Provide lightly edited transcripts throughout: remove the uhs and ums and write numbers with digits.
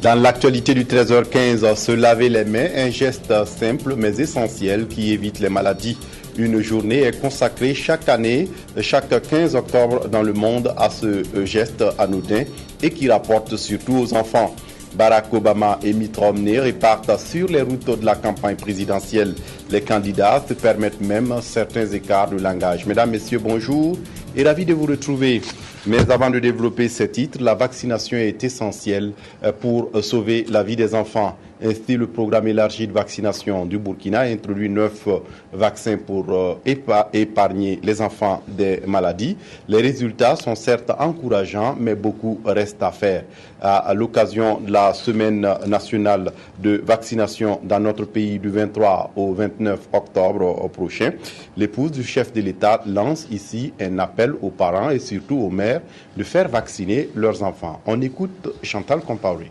Dans l'actualité du 13h15, se laver les mains, un geste simple mais essentiel qui évite les maladies. Une journée est consacrée chaque année, chaque 15 octobre dans le monde à ce geste anodin et qui rapporte surtout aux enfants. Barack Obama et Mitt Romney repartent sur les routes de la campagne présidentielle. Les candidats se permettent même certains écarts de langage. Mesdames, Messieurs, bonjour et ravi de vous retrouver. Mais avant de développer ces titres, la vaccination est essentielle pour sauver la vie des enfants. Ainsi, le programme élargi de vaccination du Burkina a introduit 9 vaccins pour épargner les enfants des maladies. Les résultats sont certes encourageants, mais beaucoup reste à faire. À l'occasion de la semaine nationale de vaccination dans notre pays du 23 au 29 octobre prochain, l'épouse du chef de l'État lance ici un appel aux parents et surtout aux mères de faire vacciner leurs enfants. On écoute Chantal Compaoré.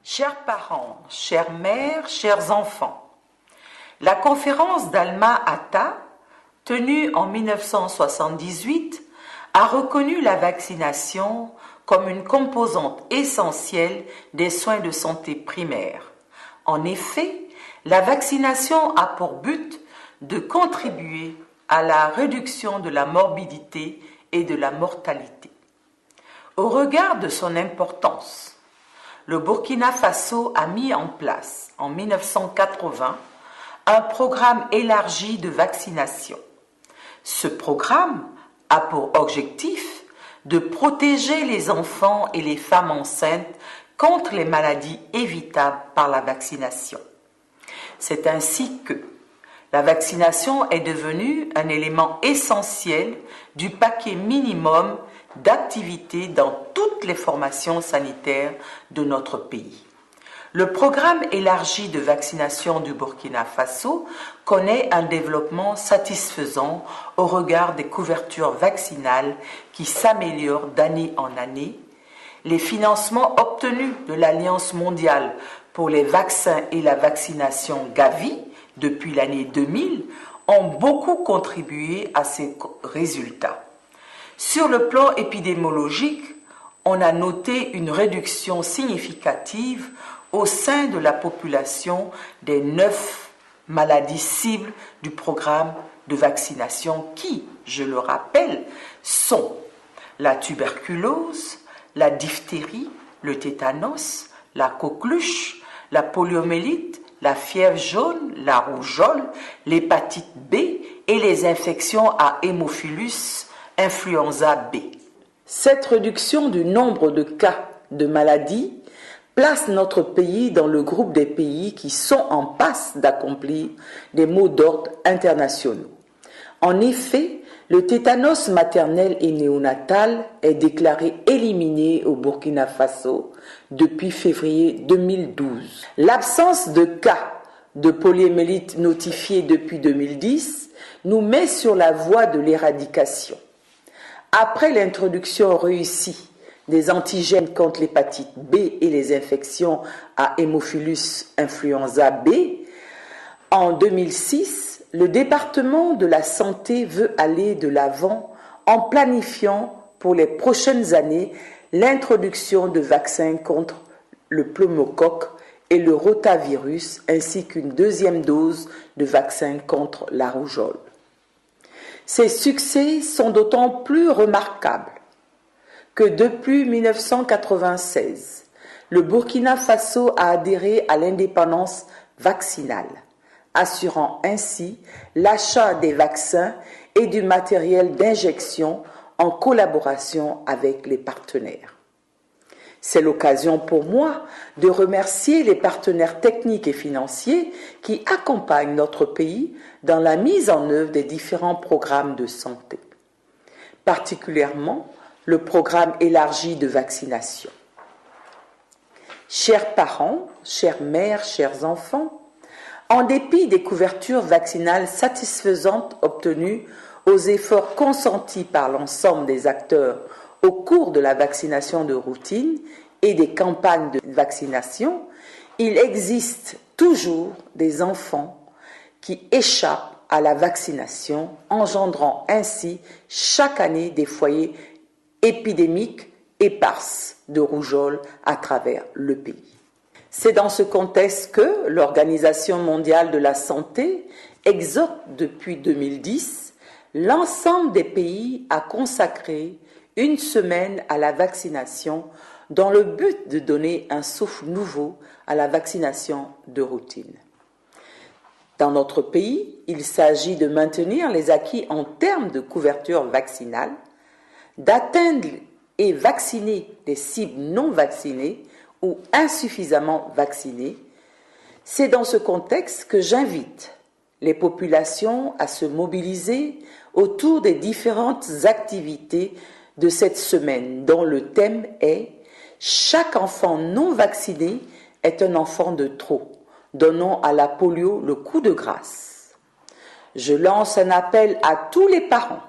Chers parents, chères mères, chers enfants, la conférence d'Alma-Ata, tenue en 1978, a reconnu la vaccination comme une composante essentielle des soins de santé primaires. En effet, la vaccination a pour but de contribuer à la réduction de la morbidité et de la mortalité. Au regard de son importance, le Burkina Faso a mis en place en 1980 un programme élargi de vaccination. Ce programme a pour objectif de protéger les enfants et les femmes enceintes contre les maladies évitables par la vaccination. C'est ainsi que la vaccination est devenue un élément essentiel du paquet minimum d'activités dans toutes les formations sanitaires de notre pays. Le programme élargi de vaccination du Burkina Faso connaît un développement satisfaisant au regard des couvertures vaccinales qui s'améliorent d'année en année. Les financements obtenus de l'Alliance mondiale pour les vaccins et la vaccination Gavi depuis l'année 2000 ont beaucoup contribué à ces résultats. Sur le plan épidémiologique, on a noté une réduction significative au sein de la population des 9 maladies cibles du programme de vaccination qui, je le rappelle, sont la tuberculose, la diphtérie, le tétanos, la coqueluche, la poliomyélite, la fièvre jaune, la rougeole, l'hépatite B et les infections à Haemophilus influenza B. Cette réduction du nombre de cas de maladies place notre pays dans le groupe des pays qui sont en passe d'accomplir des mots d'ordre internationaux. En effet, le tétanos maternel et néonatal est déclaré éliminé au Burkina Faso depuis février 2012. L'absence de cas de poliomyélite notifiés depuis 2010 nous met sur la voie de l'éradication. Après l'introduction réussie des antigènes contre l'hépatite B et les infections à Haemophilus influenza B, en 2006, le département de la santé veut aller de l'avant en planifiant pour les prochaines années l'introduction de vaccins contre le pneumocoque et le rotavirus ainsi qu'une deuxième dose de vaccin contre la rougeole. Ces succès sont d'autant plus remarquables que depuis 1996, le Burkina Faso a adhéré à l'indépendance vaccinale, assurant ainsi l'achat des vaccins et du matériel d'injection en collaboration avec les partenaires. C'est l'occasion pour moi de remercier les partenaires techniques et financiers qui accompagnent notre pays dans la mise en œuvre des différents programmes de santé, particulièrement le programme élargi de vaccination. Chers parents, chères mères, chers enfants, en dépit des couvertures vaccinales satisfaisantes obtenues aux efforts consentis par l'ensemble des acteurs au cours de la vaccination de routine et des campagnes de vaccination, il existe toujours des enfants qui échappent à la vaccination, engendrant ainsi chaque année des foyers épidémiques éparses. de rougeole à travers le pays. C'est dans ce contexte que l'Organisation mondiale de la santé exhorte depuis 2010 l'ensemble des pays à consacrer une semaine à la vaccination dans le but de donner un souffle nouveau à la vaccination de routine. Dans notre pays, il s'agit de maintenir les acquis en termes de couverture vaccinale, d'atteindre et vacciner des cibles non vaccinées ou insuffisamment vaccinées. C'est dans ce contexte que j'invite les populations à se mobiliser autour des différentes activités de cette semaine, dont le thème est « Chaque enfant non vacciné est un enfant de trop ». Donnons à la polio le coup de grâce. Je lance un appel à tous les parents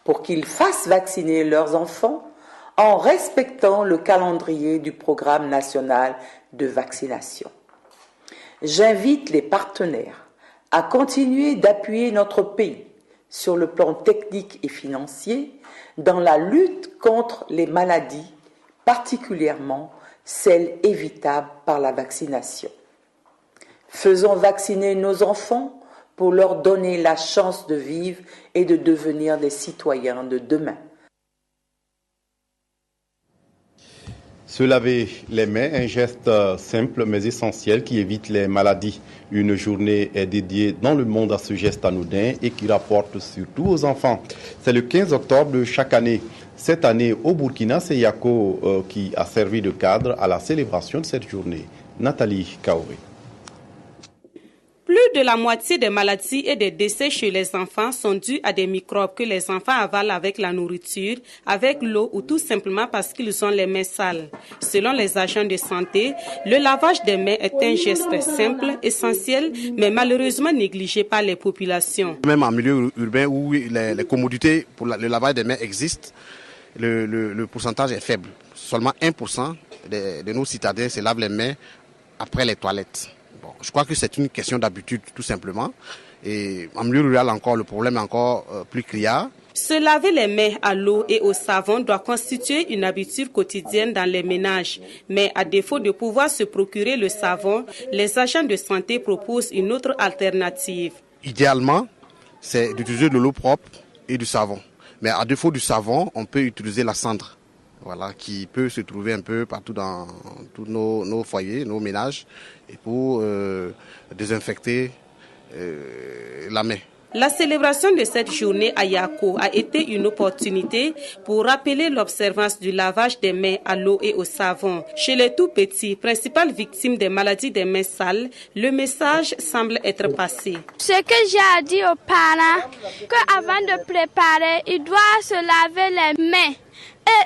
pour qu'ils fassent vacciner leurs enfants en respectant le calendrier du programme national de vaccination. J'invite les partenaires à continuer d'appuyer notre pays sur le plan technique et financier dans la lutte contre les maladies, particulièrement celles évitables par la vaccination. Faisons vacciner nos enfants pour leur donner la chance de vivre et de devenir des citoyens de demain. Se laver les mains, un geste simple mais essentiel qui évite les maladies. Une journée est dédiée dans le monde à ce geste anodin et qui rapporte surtout aux enfants. C'est le 15 octobre de chaque année. Cette année, au Burkina, c'est Yako qui a servi de cadre à la célébration de cette journée. Nathalie Kaoré. Plus de la moitié des maladies et des décès chez les enfants sont dus à des microbes que les enfants avalent avec la nourriture, avec l'eau ou tout simplement parce qu'ils ont les mains sales. Selon les agents de santé, le lavage des mains est un geste simple, essentiel, mais malheureusement négligé par les populations. Même en milieu urbain où les commodités pour le lavage des mains existent, le pourcentage est faible. Seulement 1% de nos citadins se lavent les mains après les toilettes. Bon, je crois que c'est une question d'habitude tout simplement. Et en milieu rural encore, le problème est encore plus criard. Se laver les mains à l'eau et au savon doit constituer une habitude quotidienne dans les ménages. Mais à défaut de pouvoir se procurer le savon, les agents de santé proposent une autre alternative. Idéalement, c'est d'utiliser de l'eau propre et du savon. Mais à défaut du savon, on peut utiliser la cendre. Voilà, qui peut se trouver un peu partout dans tous nos foyers, nos ménages, et pour désinfecter la main. La célébration de cette journée à Yako a été une opportunité pour rappeler l'observance du lavage des mains à l'eau et au savon. Chez les tout-petits, principales victimes des maladies des mains sales, le message semble être passé. Ce que j'ai à dire aux parents, qu'avant de préparer, ils doivent se laver les mains et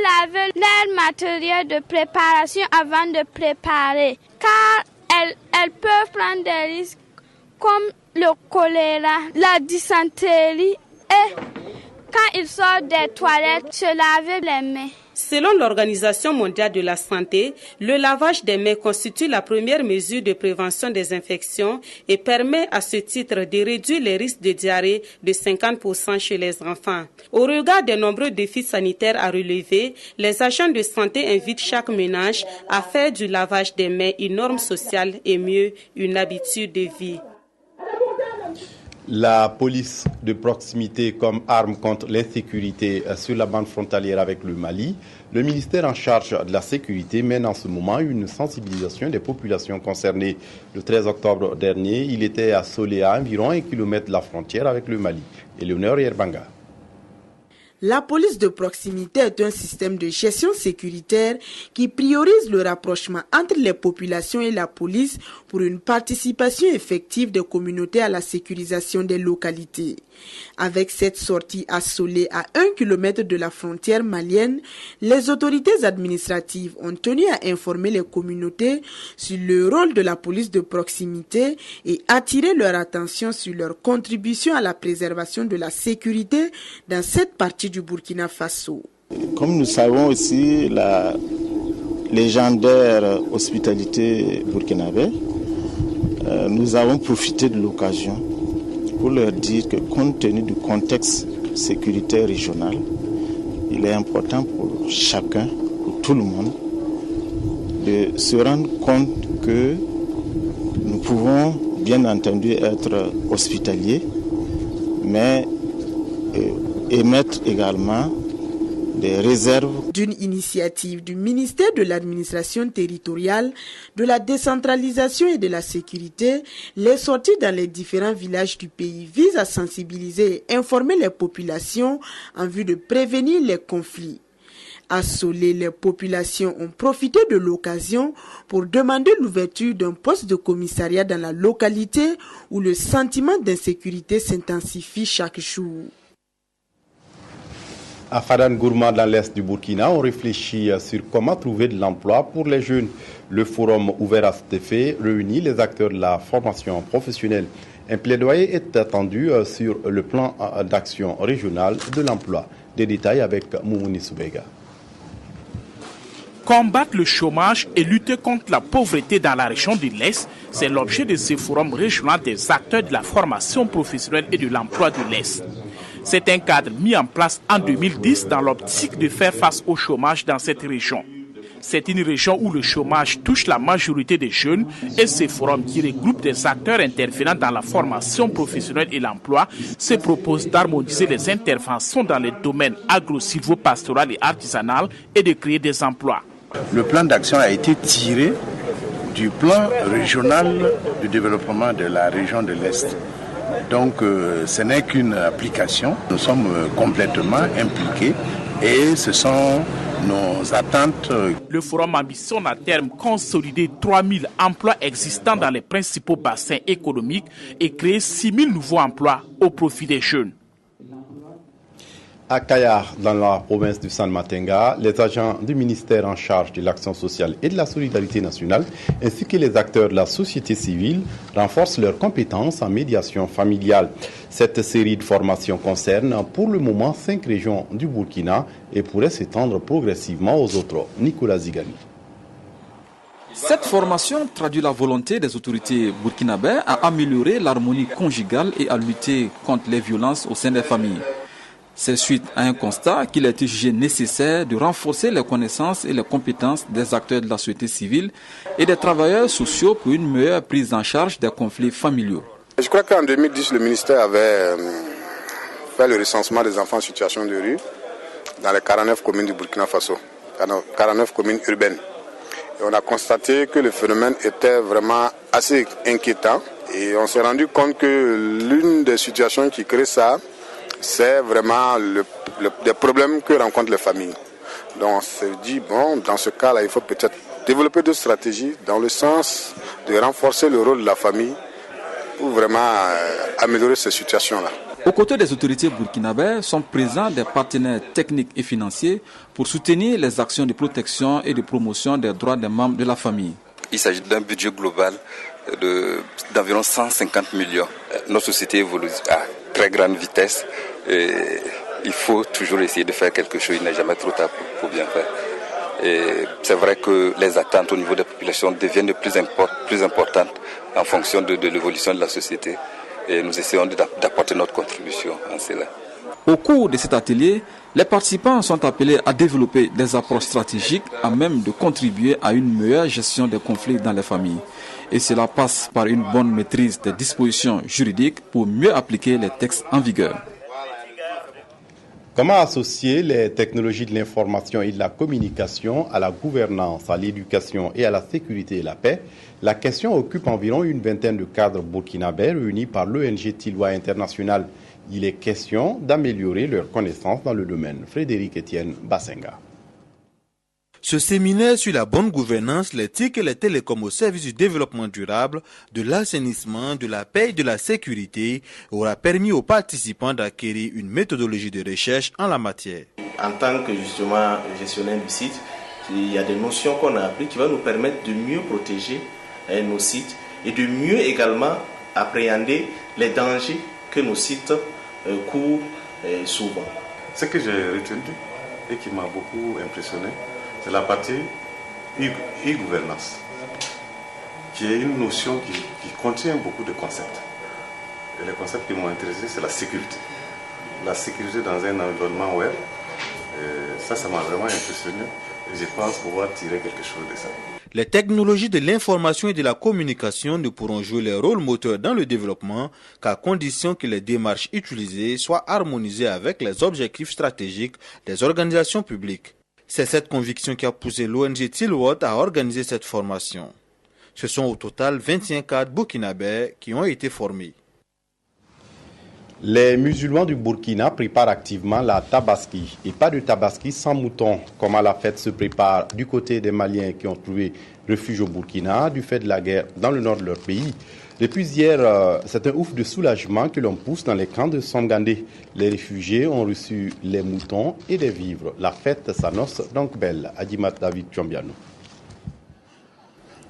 laver leur matériel de préparation avant de préparer, car elles peuvent prendre des risques comme le choléra, la dysenterie et quand ils sortent des toilettes, se laver les mains. Selon l'Organisation mondiale de la santé, le lavage des mains constitue la première mesure de prévention des infections et permet à ce titre de réduire les risques de diarrhée de 50% chez les enfants. Au regard des nombreux défis sanitaires à relever, les agents de santé invitent chaque ménage à faire du lavage des mains une norme sociale et mieux une habitude de vie. La police de proximité comme arme contre l'insécurité sur la bande frontalière avec le Mali, le ministère en charge de la sécurité mène en ce moment une sensibilisation des populations concernées. Le 13 octobre dernier, il était à Solé, à environ 1 kilomètre de la frontière avec le Mali. Éléonore Yerbanga. La police de proximité est un système de gestion sécuritaire qui priorise le rapprochement entre les populations et la police pour une participation effective des communautés à la sécurisation des localités. Avec cette sortie à Solé, à 1 kilomètre de la frontière malienne, les autorités administratives ont tenu à informer les communautés sur le rôle de la police de proximité et attirer leur attention sur leur contribution à la préservation de la sécurité dans cette partie du Burkina Faso. Comme nous savons aussi la légendaire hospitalité burkinabé, nous avons profité de l'occasion pour leur dire que compte tenu du contexte sécuritaire régional, il est important pour chacun, pour tout le monde de se rendre compte que nous pouvons bien entendu être hospitaliers, mais émettre également des réserves. D'une initiative du ministère de l'administration territoriale, de la décentralisation et de la sécurité, les sorties dans les différents villages du pays visent à sensibiliser et informer les populations en vue de prévenir les conflits. Assolés, les populations ont profité de l'occasion pour demander l'ouverture d'un poste de commissariat dans la localité où le sentiment d'insécurité s'intensifie chaque jour. À Fadan Gourma, dans l'est du Burkina, on réfléchit sur comment trouver de l'emploi pour les jeunes. Le forum ouvert à cet effet réunit les acteurs de la formation professionnelle. Un plaidoyer est attendu sur le plan d'action régional de l'emploi. Des détails avec Moumouni Soubega. Combattre le chômage et lutter contre la pauvreté dans la région de l'Est, c'est l'objet de ce forum régional des acteurs de la formation professionnelle et de l'emploi de l'Est. C'est un cadre mis en place en 2010 dans l'optique de faire face au chômage dans cette région. C'est une région où le chômage touche la majorité des jeunes et ce forum qui regroupe des acteurs intervenant dans la formation professionnelle et l'emploi se propose d'harmoniser les interventions dans les domaines agro-silvo-pastoral et artisanal et de créer des emplois. Le plan d'action a été tiré du plan régional de développement de la région de l'Est. Donc ce n'est qu'une application. Nous sommes complètement impliqués et ce sont nos attentes. Le forum ambitionne à terme consolider 3000 emplois existants dans les principaux bassins économiques et créer 6000 nouveaux emplois au profit des jeunes. À Kayar, dans la province du San-Matenga, les agents du ministère en charge de l'action sociale et de la solidarité nationale, ainsi que les acteurs de la société civile, renforcent leurs compétences en médiation familiale. Cette série de formations concerne pour le moment 5 régions du Burkina et pourrait s'étendre progressivement aux autres. Nicolas Zigani. Cette formation traduit la volonté des autorités burkinabées à améliorer l'harmonie conjugale et à lutter contre les violences au sein des familles. C'est suite à un constat qu'il a été jugé nécessaire de renforcer les connaissances et les compétences des acteurs de la société civile et des travailleurs sociaux pour une meilleure prise en charge des conflits familiaux. Je crois qu'en 2010, le ministère avait fait le recensement des enfants en situation de rue dans les 49 communes du Burkina Faso, 49 communes urbaines. Et on a constaté que le phénomène était vraiment assez inquiétant et on s'est rendu compte que l'une des situations qui crée ça, c'est vraiment des problèmes que rencontrent les familles. Donc on s'est dit, bon, dans ce cas-là, il faut peut-être développer d'autres stratégies dans le sens de renforcer le rôle de la famille pour vraiment améliorer ces situations-là. Aux côtés des autorités burkinabées sont présents des partenaires techniques et financiers pour soutenir les actions de protection et de promotion des droits des membres de la famille. Il s'agit d'un budget global d'environ 150 millions. Notre société évolue à très grande vitesse et il faut toujours essayer de faire quelque chose. Il n'est jamais trop tard pour bien faire. Et c'est vrai que les attentes au niveau des populations deviennent de plus importantes en fonction de l'évolution de la société. Et nous essayons d'apporter notre contribution en cela. Au cours de cet atelier, les participants sont appelés à développer des approches stratégiques à même de contribuer à une meilleure gestion des conflits dans les familles. Et cela passe par une bonne maîtrise des dispositions juridiques pour mieux appliquer les textes en vigueur. Comment associer les technologies de l'information et de la communication à la gouvernance, à l'éducation et à la sécurité et la paix? La question occupe environ une vingtaine de cadres burkinabés réunis par l'ONG Tiloua International. Il est question d'améliorer leurs connaissances dans le domaine. Frédéric Etienne Basenga. Ce séminaire sur la bonne gouvernance, l'éthique et les télécoms au service du développement durable, de l'assainissement, de la paix et de la sécurité aura permis aux participants d'acquérir une méthodologie de recherche en la matière. En tant que justement gestionnaire du site, il y a des notions qu'on a apprises qui vont nous permettre de mieux protéger nos sites et de mieux également appréhender les dangers que nos sites courent souvent. Ce que j'ai retenu et qui m'a beaucoup impressionné, c'est la partie e-gouvernance, qui est une notion qui contient beaucoup de concepts. Et les concepts qui m'ont intéressé, c'est la sécurité. La sécurité dans un environnement web, ça m'a vraiment impressionné. je pense pouvoir tirer quelque chose de ça. Les technologies de l'information et de la communication ne pourront jouer les rôles moteurs dans le développement qu'à condition que les démarches utilisées soient harmonisées avec les objectifs stratégiques des organisations publiques. C'est cette conviction qui a poussé l'ONG Tilwat à organiser cette formation. Ce sont au total 25 cadres burkinabés qui ont été formés. Les musulmans du Burkina préparent activement la tabaski. Et pas de tabaski sans mouton. Comment la fête se prépare du côté des Maliens qui ont trouvé refuge au Burkina du fait de la guerre dans le nord de leur pays. Depuis hier, c'est un ouf de soulagement que l'on pousse dans les camps de Somgandé. Les réfugiés ont reçu les moutons et des vivres. La fête s'annonce donc belle. Adimat David Chombiano.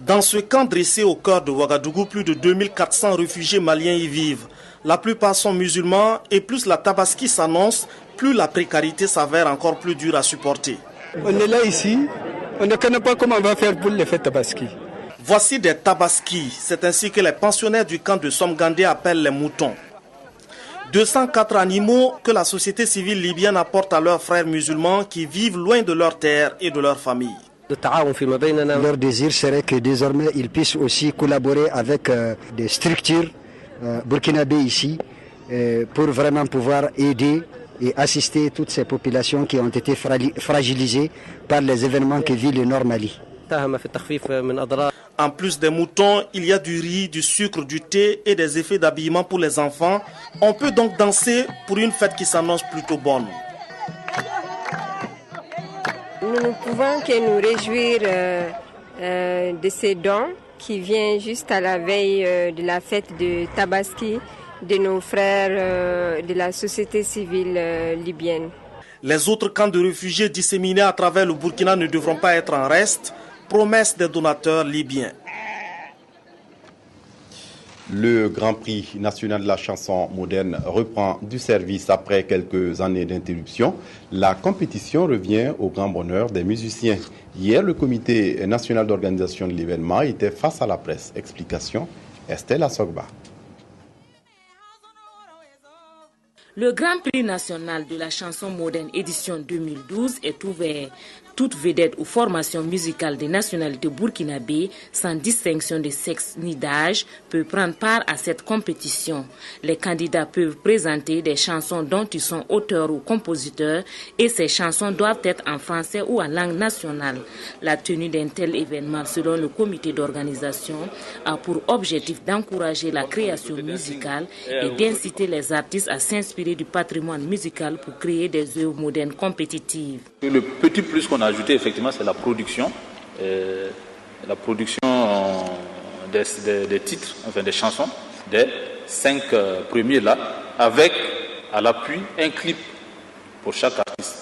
Dans ce camp dressé au cœur de Ouagadougou, plus de 2400 réfugiés maliens y vivent. La plupart sont musulmans et plus la tabaski s'annonce, plus la précarité s'avère encore plus dure à supporter. On est là ici, on ne connaît pas comment on va faire pour les fêtes tabaski. Voici des tabaskis, c'est ainsi que les pensionnaires du camp de Somgandé appellent les moutons. 204 animaux que la société civile libyenne apporte à leurs frères musulmans qui vivent loin de leur terre et de leur famille. Leur désir serait que désormais ils puissent aussi collaborer avec des structures burkinabées ici pour vraiment pouvoir aider et assister toutes ces populations qui ont été fragilisées par les événements que vit le Nord Mali. En plus des moutons, il y a du riz, du sucre, du thé et des effets d'habillement pour les enfants. On peut donc danser pour une fête qui s'annonce plutôt bonne. Nous ne pouvons que nous réjouir de ces dons qui viennent juste à la veille de la fête de Tabaski de nos frères de la société civile libyenne. Les autres camps de réfugiés disséminés à travers le Burkina ne devront pas être en reste, promesse des donateurs libyens. Le Grand Prix national de la chanson moderne reprend du service après quelques années d'interruption. La compétition revient au grand bonheur des musiciens. Hier, le comité national d'organisation de l'événement était face à la presse. Explication, Estelle Assogba. Le Grand Prix national de la chanson moderne édition 2012 est ouvert. Toute vedette ou formation musicale des nationalités burkinabées, sans distinction de sexe ni d'âge, peut prendre part à cette compétition. Les candidats peuvent présenter des chansons dont ils sont auteurs ou compositeurs et ces chansons doivent être en français ou en langue nationale. La tenue d'un tel événement, selon le comité d'organisation, a pour objectif d'encourager la création musicale et d'inciter les artistes à s'inspirer du patrimoine musical pour créer des œuvres modernes compétitives. Le petit plus qu'on a ajouté, effectivement, c'est la production. Des titres, enfin des chansons, des 5 premiers là, avec à l'appui un clip pour chaque artiste.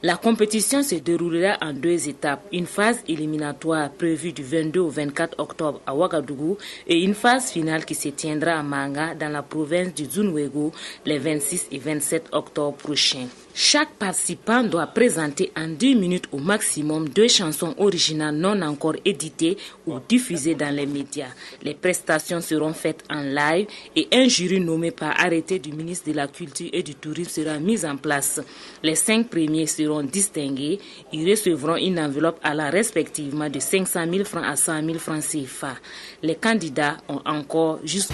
La compétition se déroulera en 2 étapes, une phase éliminatoire prévue du 22 au 24 octobre à Ouagadougou et une phase finale qui se tiendra à Manga dans la province du Zunwego les 26 et 27 octobre prochains. Chaque participant doit présenter en 10 minutes au maximum 2 chansons originales non encore éditées ou diffusées dans les médias. Les prestations seront faites en live et un jury nommé par arrêté du ministre de la Culture et du Tourisme sera mis en place. Les 5 premiers seront distingués. Ils recevront une enveloppe allant respectivement de 500 000 francs à 100 000 francs CFA. Les candidats ont encore juste